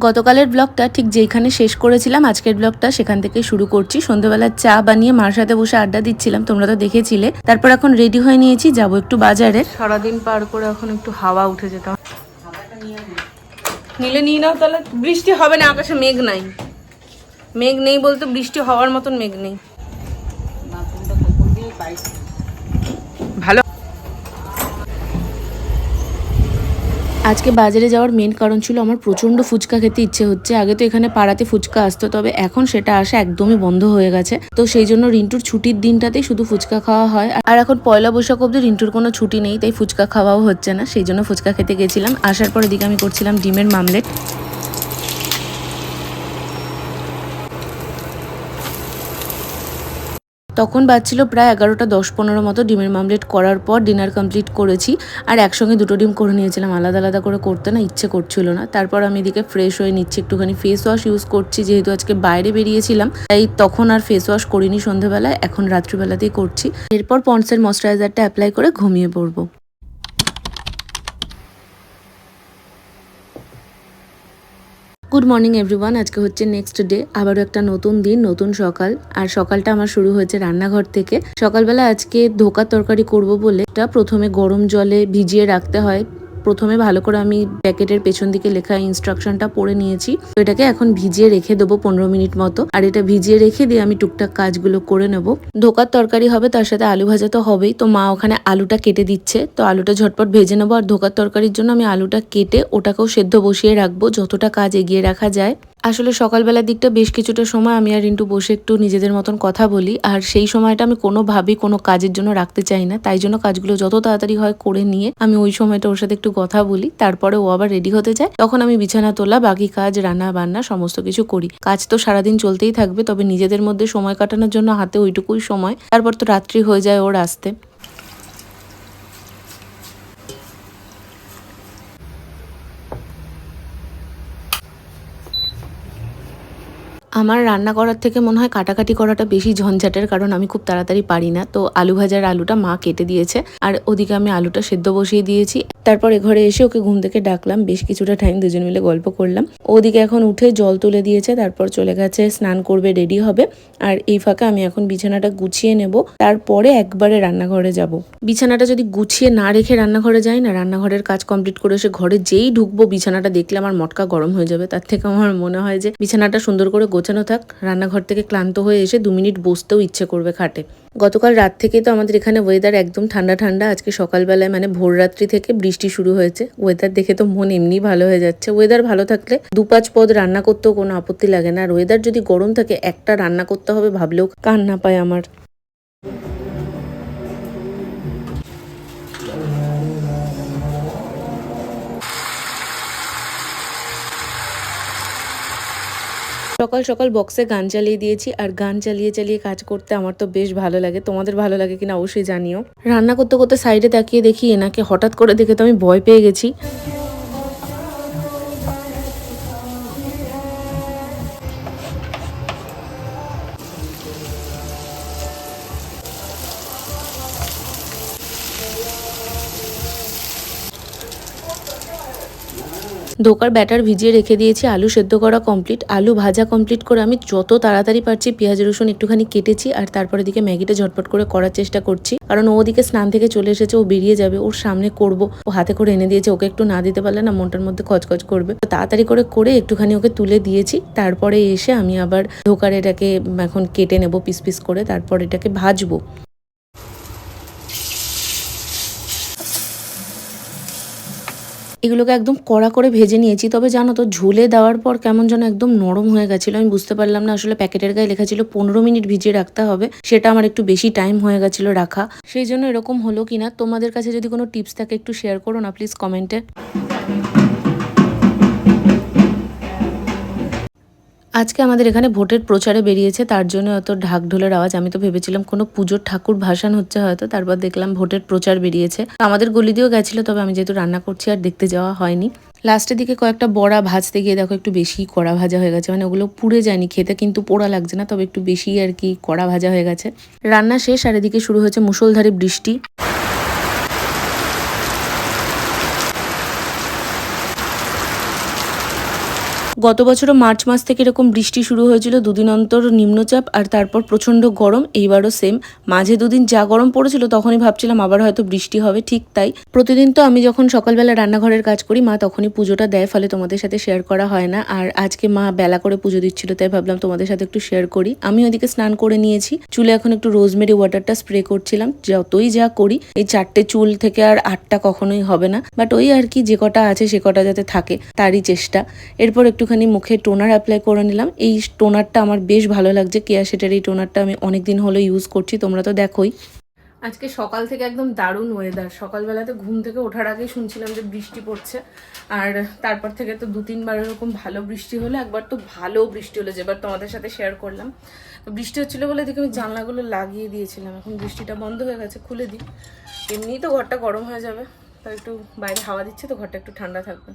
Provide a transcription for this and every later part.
গতকালের ব্লগটা ঠিক যেখানে শেষ করেছিলাম আজকের ব্লগটা সেখান থেকে শুরু করছি। সন্ধ্যাবেলা চা বানিয়ে মার সাথে বসে আড্ডা দিচ্ছিলাম, তোমরা তো দেখেছিলে। তারপর এখন রেডি হয়ে নিয়েছি, যাব একটু বাজারে। সারাদিন পার করে এখন একটু হাওয়া উঠে যেতাম, নিলে নিয়ে নাও। তাহলে বৃষ্টি হবে না, আকাশে মেঘ নাই। মেঘ নেই বলতে বৃষ্টি হওয়ার মতন মেঘ নেই। ভালো। আজকে বাজারে যাওয়ার মেন কারণ ছিল আমার প্রচণ্ড ফুচকা খেতে ইচ্ছে হচ্ছে। আগে তো এখানে পাড়াতে ফুচকা আসতো, তবে এখন সেটা আসা একদমই বন্ধ হয়ে গেছে। তো সেই জন্য রিন্টুর ছুটির দিনটাতেই শুধু ফুচকা খাওয়া হয়। আর এখন পয়লা বৈশাখ অব্দি রিন্টুর কোনো ছুটি নেই, তাই ফুচকা খাওয়াও হচ্ছে না। সেই জন্য ফুচকা খেতে গেছিলাম। আসার পর এদিকে আমি করছিলাম ডিমের মামলেট। তখন বাজছিল প্রায় 11টা 10-15 মতো। ডিমের মামলেট করার পর ডিনার কমপ্লিট করেছি। আর একসঙ্গে দুটো ডিম করে নিয়েছিলাম, আলাদা আলাদা করে করতে না ইচ্ছে করছিল না। তারপর আমি এদিকে ফ্রেশ হয়ে নিচ্ছি, একটুখানি ফেস ওয়াশ ইউজ করছি, যেহেতু আজকে বাইরে বেরিয়েছিলাম তাই তখন আর ফেস ওয়াশ করিনি সন্ধ্যাবেলায়, এখন রাত্রিবেলাতেই করছি। এরপর পন্ডসের ময়শ্চারাইজারটা অ্যাপ্লাই করে ঘুমিয়ে পড়বো। Good morning everyone. আজকে হচ্ছে নেক্সট ডে, আবারও একটা নতুন দিন, নতুন সকাল। আর সকালটা আমার শুরু হয়েছে রান্নাঘর থেকে। সকালবেলা আজকে ধোকার তরকারি করব বলে এটা প্রথমে গরম জলে ভিজিয়ে রাখতে হয়। প্রথমে ভালো করে আমি প্যাকেটের পেছন দিকে লেখা ইনস্ট্রাকশনটা পড়ে নিয়েছি। তো এটাকে এখন ভিজিয়ে রেখে দেবো 15 মিনিট মতো। আর এটা ভিজিয়ে রেখে দিয়ে আমি টুকটাক কাজগুলো করে নেব। ধোকার তরকারি হবে, তার সাথে আলু ভাজা তো হবেই। তো মা ওখানে আলুটা কেটে দিচ্ছে, তো আলুটা ঝটপট ভেজে নেবো। আর ধোকার তরকারির জন্য আমি আলুটা কেটে ওটাকেও সেদ্ধ বসিয়ে রাখবো, যতটা কাজ এগিয়ে রাখা যায়। আসলে সকালবেলার দিকটা বেশ কিছুটা সময় আমি আর রিন্টু বসে একটু নিজেদের মতন কথা বলি। আর সেই সময়টা আমি কোনোভাবেই কোনো কাজের জন্য রাখতে চাই না, তাই জন্য কাজগুলো যত তাড়াতাড়ি হয় করে নিয়ে আমি ওই সময়টা ওর সাথে একটু কথা বলি। তারপরে ও আবার রেডি হতে যায়, তখন আমি বিছানা তোলা, বাকি কাজ, রান্না বান্না সমস্ত কিছু করি। কাজ তো সারাদিন চলতেই থাকবে, তবে নিজেদের মধ্যে সময় কাটানোর জন্য হাতে ওইটুকুই সময়। তারপর তো রাত্রি হয়ে যায় ওর আসতে। আমার রান্না করার থেকে মনে হয় কাটাকাটি করাটা বেশি ঝঞ্ঝাটের, কারণ আমি খুব তাড়াতাড়ি পারি না। তো আলু ভাজার আলুটা মা কেটে দিয়েছে, আর ওদিকে আমি আলুটা সেদ্ধ বসিয়ে দিয়েছি। তারপরে ঘরে এসে ওকে ঘুম থেকে ডাকলাম, বেশ কিছুটা টাইম দুজন মিলে গল্প করলাম। ওদিকে এখন উঠে জল তুলে দিয়েছে, তারপর চলে গেছে স্নান করবে, রেডি হবে। আর এই ফাঁকে আমি এখন বিছানাটা গুছিয়ে নেব, তারপরে একবারে রান্নাঘরে যাব। বিছানাটা যদি গুছিয়ে না রেখে রান্নাঘরে যাই না, রান্নাঘরের কাজ কমপ্লিট করে এসে ঘরে যেই ঢুকবো বিছানাটা দেখলে আমার মটকা গরম হয়ে যাবে। তার থেকে আমার মনে হয় যে বিছানাটা সুন্দর করে গোছানো থাক। রান্নাঘর থেকে ক্লান্ত হয়ে এসে 2 মিনিট বসতেও ইচ্ছে করবে খাটে। গতকাল রাত থেকেই তো আমাদের এখানে ওয়েদার একদম ঠান্ডা ঠান্ডা। আজকে সকালবেলায় মানে ভোর রাত্রি থেকে বৃষ্টি শুরু হয়েছে। ওয়েদার দেখে তো মন এমনি ভালো হয়ে যাচ্ছে। ওয়েদার ভালো থাকলে 2-5 পদ রান্না করতেও কোনো আপত্তি লাগে না। আর ওয়েদার যদি গরম থাকে একটা রান্না করতে হবে ভাবলেও কান্না পায় আমার। সকাল সকাল বক্সে গান চালিয়ে দিয়েছি, আর গান চালিয়ে চালিয়ে কাজ করতে আমার তো বেশ ভালো লাগে। তোমাদের ভালো লাগে কিনা অবশ্যই জানিও। রান্না করতে করতে সাইডে তাকিয়ে দেখি এনাকে হঠাৎ করে দেখে তো আমি ভয় পেয়ে গেছি। ধোকার ব্যাটার ভিজিয়ে রেখে দিয়েছি, আলু সেদ্ধ করা কমপ্লিট, আলু ভাজা কমপ্লিট করে আমি যত তাড়াতাড়ি পারছি পেঁয়াজ রসুন একটুখানি কেটেছি। আর তারপরে দিকে ম্যাগিটা ঝটপট করে করার চেষ্টা করছি, কারণ ও ওদিকে স্নান থেকে চলে এসেছে, ও বেরিয়ে যাবে, ওর সামনে করব। ও হাতে করে এনে দিয়েছে, ওকে একটু না দিতে পারলে না মনটার মধ্যে খচখচ করবে। তো তাড়াতাড়ি করে একটুখানি ওকে তুলে দিয়েছি। তারপরে এসে আমি আবার ধোকার এটাকে এখন কেটে নেব পিস পিস করে, তারপর এটাকে ভাজবো। এগুলোকে একদম কড়া করে ভেজে নিয়েছি, তবে জানো তো ঝোলে দেওয়ার পর কেমন যেন একদম নরম হয়ে গেছিলো। আমি বুঝতে পারলাম না, আসলে প্যাকেটের গায়ে লেখা ছিল 15 মিনিট ভিজিয়ে রাখতে হবে, সেটা আমার একটু বেশি টাইম হয়ে গেছিলো রাখা, সেই জন্য এরকম হলো কিনা। তোমাদের কাছে যদি কোনো টিপস থাকে একটু শেয়ার করো না প্লিজ কমেন্টে। আজকে আমাদের এখানে ভোটের প্রচারে বেরিয়েছে, তার জন্য অত ঢাক ঢোলের আওয়াজ। আমি তো ভেবেছিলাম কোনো পুজোর ঠাকুর ভাসান হচ্ছে হয়তো, তারপর দেখলাম ভোটের প্রচার বেরিয়েছে। আমাদের গলি দিয়েও গেছিলো, তবে আমি যেহেতু রান্না করছি আর দেখতে যাওয়া হয়নি। লাস্টের দিকে কয়েকটা বড়া ভাজতে গিয়ে দেখো একটু বেশি কড়া ভাজা হয়ে গেছে, মানে ওগুলো পুড়ে যায়নি, খেতে কিন্তু পোড়া লাগছে না, তবে একটু বেশি আর কি কড়া ভাজা হয়ে গেছে। রান্না শেষ, আর এদিকে শুরু হয়েছে মুষলধারে বৃষ্টি। গত বছরও মার্চ মাস থেকে এরকম বৃষ্টি শুরু হয়েছিল, দুদিন অন্তর নিম্নচাপ আর তারপর প্রচণ্ড গরম। এইবারও সেম, মাঝে দুদিন যা গরম পড়েছিল তখনই ভাবছিলাম আবার হয়তো বৃষ্টি হবে, ঠিক তাই। প্রতিদিন তো আমি যখন সকালবেলা রান্নাঘরের কাজ করি মা তখনই পুজোটা দেয়, ফলে তোমাদের সাথে শেয়ার করা হয় না। আর আজকে মা বেলা করে পুজো দিচ্ছিল, তাই ভাবলাম তোমাদের সাথে একটু শেয়ার করি। আমি ওইদিকে স্নান করে নিয়েছি, চুলে এখন একটু রোজমেরি ওয়াটারটা স্প্রে করছিলাম। যতই যা করি এই 4টে চুল থেকে আর 8টা কখনোই হবে না, বাট ওই আর কি, যে কটা আছে সে কটা যাতে থাকে তারই চেষ্টা। এরপর একটুখানি মুখে টোনার অ্যাপ্লাই করে নিলাম। এই টোনারটা আমার বেশ ভালো লাগছে, কেয়া শেটের এই টোনারটা আমি অনেকদিন হলো ইউজ করছি, তোমরা তো দেখোই। আজকে সকাল থেকে একদম দারুণ ওয়েদার। সকালবেলাতে ঘুম থেকে ওঠার আগেই শুনছিলাম যে বৃষ্টি পড়ছে, আর তারপর থেকে তো 2-3বার এরকম ভালো বৃষ্টি হলো। একবার তো ভালো বৃষ্টি হলো যেবার তোমাদের সাথে শেয়ার করলাম। তো বৃষ্টি হচ্ছিলো বলে দেখে আমি জানলাগুলো লাগিয়ে দিয়েছিলাম, এখন বৃষ্টিটা বন্ধ হয়ে গেছে, খুলে দিই। এমনিই তো ঘরটা গরম হয়ে যাবে, তো একটু বাইরে হাওয়া দিচ্ছে তো ঘরটা একটু ঠান্ডা থাকবে।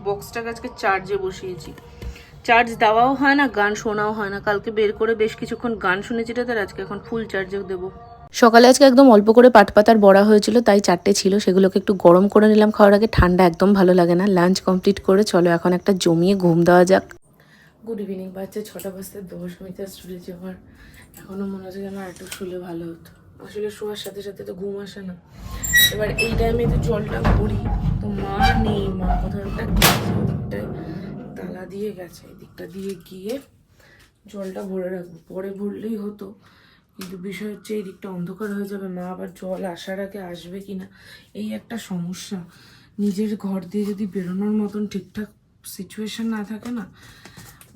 বক্সটাকে আজকে চার্জে বসিয়েছি, চার্জ দেওয়াও হয় না, গান শোনাও হয় না। কালকে বের করে বেশ কিছুক্ষণ গান শুনেছি, তার আজকে এখন ফুল চার্জেও দেবো। সকালে আজকে একদম অল্প করে পাটপাতার বড়া হয়েছিল, তাই 4টে ছিল, সেগুলোকে একটু গরম করে নিলাম খাওয়ার আগে। ঠান্ডা একদম ভালো লাগে না। লাঞ্চ কমপ্লিট করে চলো এখন একটা জমিয়ে ঘুম দেওয়া যাক। গুড ইভিনিং, বাচ্চা 6টা বাজতে 10 মিনিট শুলে যাওয়ার। এখনো মনে হচ্ছে যেন একটু শুলে ভালো হতো, আসলে শোয়ার সাথে সাথে তো ঘুম আসে না। এবার এই টাইমে তো জলটা ভরি, তো মা নেই, মা কোথাও একটা দিকটায় তালা দিয়ে গেছে, এই দিকটা দিয়ে গিয়ে জলটা ভরে রাখবো, পরে ভরলেই হতো। কিন্তু বিষয় হচ্ছে এই দিকটা অন্ধকার হয়ে যাবে, মা আবার জল আসার আগে আসবে কিনা, এই একটা সমস্যা। নিজের ঘর দিয়ে যদি বেরোনোর মতন ঠিকঠাক সিচুয়েশন না থাকে না,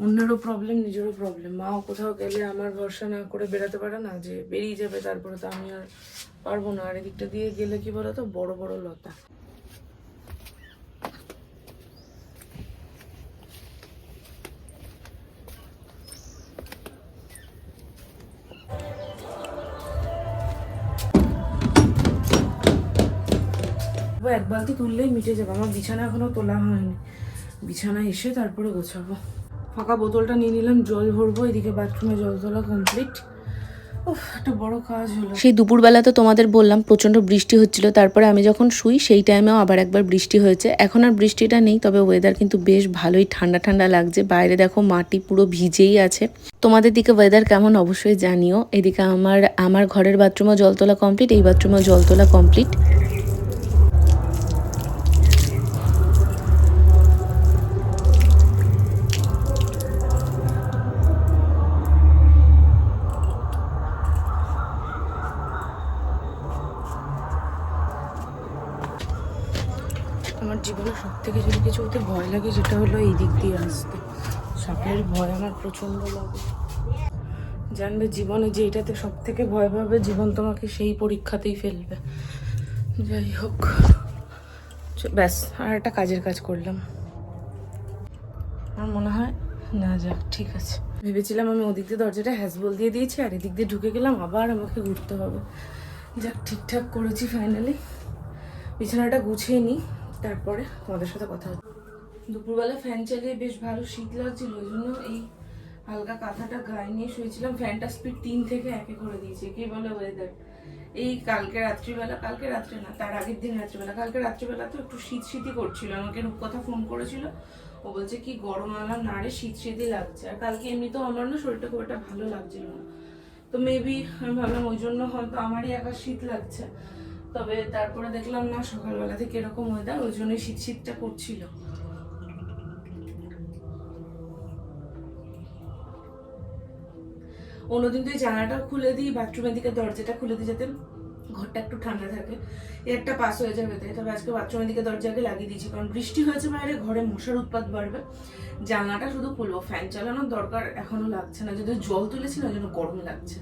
অন্যেরও প্রবলেম নিজেরও প্রবলেম। মাও কোথাও গেলে আমার ভরসা না করে বেরোতে পারে না, যে বেরিয়ে যাবে তারপরে তো আমি আর পারবো না। আর এদিকটা দিয়ে গেলে কি বলতো, বড় বড় লতা। এক বালতি তুললেই মিটে যাবে। আমার বিছানা এখনো তোলা হয়নি, বিছানা এসে তারপরে গোছাবো। ফাঁকা বোতলটা নিয়ে নিলাম, জল ভরবো। এদিকে বাথরুমে জল তোলা কমপ্লিট। একটা বড় কাজ হলো। সেই দুপুরবেলা তো তোমাদের বললাম প্রচন্ড বৃষ্টি হচ্ছিল, তারপরে আমি যখন শুই সেই টাইমেও আবার একবার বৃষ্টি হয়েছে। এখন আর বৃষ্টিটা নেই, তবে ওয়েদার কিন্তু বেশ ভালোই ঠান্ডা ঠান্ডা লাগছে। বাইরে দেখো মাটি পুরো ভিজেই আছে। তোমাদের দিকে ওয়েদার কেমন অবশ্যই জানিও। এদিকে আমার ঘরের বাথরুমেও জল তোলা কমপ্লিট, এই বাথরুমেও জল তোলা কমপ্লিট। আমার জীবনে সব থেকে যদি কিছু হতে ভয় লাগে সেটা হলো এই দিক দিয়ে আসতে। সাপের ভয় আমার প্রচণ্ড লাগে। জানবে জীবনে যে এটাতে সব থেকে ভয় পাবে, জীবন তোমাকে সেই পরীক্ষাতেই ফেলবে। যাই হোক, ব্যাস আর একটা কাজের কাজ করলাম। আমার মনে হয় না, যাক ঠিক আছে। ভেবেছিলাম আমি ওদিক দিয়ে দরজাটা হ্যাসবল দিয়ে দিয়েছি আর এদিক দিয়ে ঢুকে গেলাম, আবার আমাকে ঘুরতে হবে। যাক ঠিকঠাক করেছি ফাইনালি। বিছানাটা গুছিয়ে নিই, তারপরে তোমাদের সাথে কথা হচ্ছে। দুপুরবেলা ফ্যান চালিয়ে বেশ ভালো শীত লাগছিল, ওই জন্য এই হালকা কাঁথাটা গায়ে নিয়ে শুয়েছিলাম। ফ্যানটা স্পিড 3 থেকে 1 করে দিয়েছে। কে বলে ওয়েদার। এই কালকে রাত্রিবেলা, কালকে রাত্রে না তার আগের দিন রাত্রিবেলা, কালকে রাত্রিবেলা তো একটু শীত শীতই করছিল। আমাকে রূপকথা ফোন করেছিল, ও বলছে কি গরম আলাম না রে, শীত শীতই লাগছে। আর কালকে এমনিতেও আমার না শরীরটা খুব একটা ভালো লাগছিল না, তো মেবি আমি ভাবলাম ওই জন্য হয়তো আমারই একা শীত লাগছে। তবে তারপরে দেখলাম না, সকালবেলা থেকে এরকম ওয়েদার, ওই জন্যই শীত শীতটা করছিল। অন্যদিন তো এই জানালাটা খুলে দিই, বাথরুমের দিকে দরজাটা খুলে দিই, যাতে ঘরটা একটু ঠান্ডা থাকে, একটা পাস হয়ে যাবে তাই। তবে আজকে বাথরুমের দিকে দরজাকে লাগিয়ে দিয়েছি, কারণ বৃষ্টি হয়েছে বাইরে, ঘরে মশার উৎপাত বাড়বে। জানলাটা শুধু খুলবো, ফ্যান চালানোর দরকার এখনো লাগছে না, যদি জল তুলেছি না, যেন গরম লাগছে।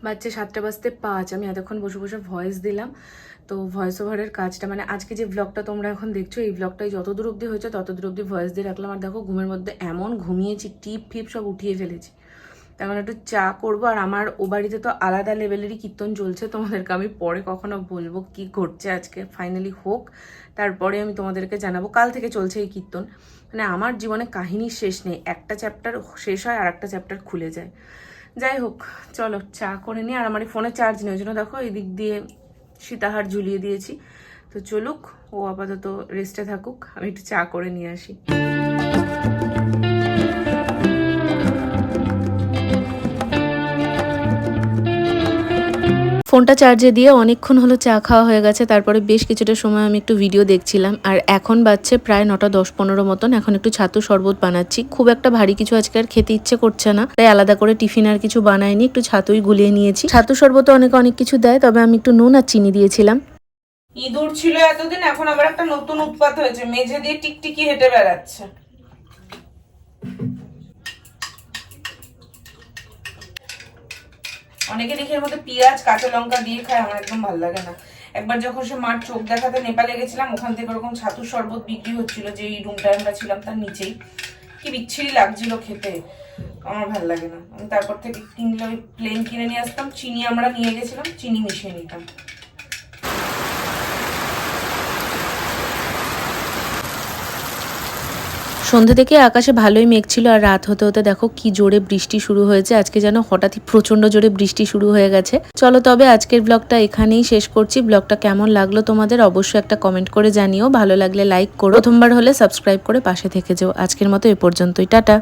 বাচ্চা 7টা বাজতে 5, আমি এতক্ষণ বসে বসে ভয়েস দিলাম। তো ভয়েস ওভারের কাজটা, মানে আজকে যে ব্লগটা তোমরা এখন দেখছো, এই ব্লগটাই যতদূর অবধি হয়েছে ততদূর অবধি ভয়েস দিয়ে রাখলাম। আর দেখো ঘুমের মধ্যে এমন ঘুমিয়েছি, টিপ ফিপ সব উঠিয়ে ফেলেছি। তখন একটু চা করবো। আর আমার ও বাড়িতে তো আলাদা লেভেলেরই কীর্তন চলছে, তোমাদেরকে আমি পরে কখনো বলবো কি ঘটছে আজকে। ফাইনালি হোক, তারপরে আমি তোমাদেরকে জানাবো। কাল থেকে চলছে এই কীর্তন। মানে আমার জীবনে কাহিনীর শেষ নেই, একটা চ্যাপ্টার শেষ হয় আর একটা চ্যাপ্টার খুলে যায়। যাই হোক, চলো চা করে নিই। আর আমার ফোনে চার্জ নেই, ওই জন্য দেখো এই দিক দিয়ে সীতাহার ঝুলিয়ে দিয়েছি। তো চলুক, ও আপাতত রেস্টে থাকুক, আমি একটু চা করে নিয়ে আসি। ফোনটা চার্জে দিয়ে অনেকক্ষণ হলো চা খাওয়া হয়ে গেছে। তারপরে বেশ কিছুটা সময় আমি একটু ভিডিও দেখছিলাম। আর এখন বাজছে প্রায় 9টা 10-15 মতন। এখন একটু ছাতু শরবত বানাচ্ছি। খুব একটা ভারী কিছু আজকে আর খেতে ইচ্ছে করছে না, তাই আলাদা করে টিফিন আর কিছু বানাইনি, একটু ছাতুই গুলিয়ে নিয়েছি। ছাতু শরবতে অনেক কিছু দেয়, তবে আমি একটু নুন আর চিনি দিয়েছিলাম। ইঁদুর ছিল এতদিন, এখন আবার একটা নতুন উৎপাত হয়েছে, মেঝে দিয়ে টিকটিকি হেঁটে বেড়াচ্ছে। অনেকে দেখি এর মধ্যে পেঁয়াজ কাঁচা লঙ্কা দিয়ে খায়, আমার একদম ভালো লাগে না। একবার যখন সে মার চোখ দেখাতে নেপালে গেছিলাম, ওখান থেকে ওরকম ছাতুর শরবত বিক্রি হচ্ছিল, যে রুমটায় আমরা ছিলাম তার নিচেই। কি বিচ্ছিরি লাগছিল খেতে, আমার ভালো লাগে না। আমি তারপর থেকে কিনলে ওই প্লেন কিনে নিয়ে আসতাম, চিনি আমরা নিয়ে গেছিলাম, চিনি মিশিয়ে নিতাম। সন্ধ্যে থেকে আকাশে ভালোই মেঘ ছিল, আর রাত হতে হতে দেখো কি জোরে বৃষ্টি শুরু হয়েছে। আজকে যেন হঠাৎই প্রচন্ড জোরে বৃষ্টি শুরু হয়ে গেছে। চলো তবে আজকের ব্লগটা এখানেই শেষ করছি। ব্লগটা কেমন লাগলো তোমাদের অবশ্যই একটা কমেন্ট করে জানিও। ভালো লাগলে লাইক করো, প্রথমবার হলে সাবস্ক্রাইব করে পাশে থেকে যেও। আজকের মতো এ পর্যন্তই, টাটা।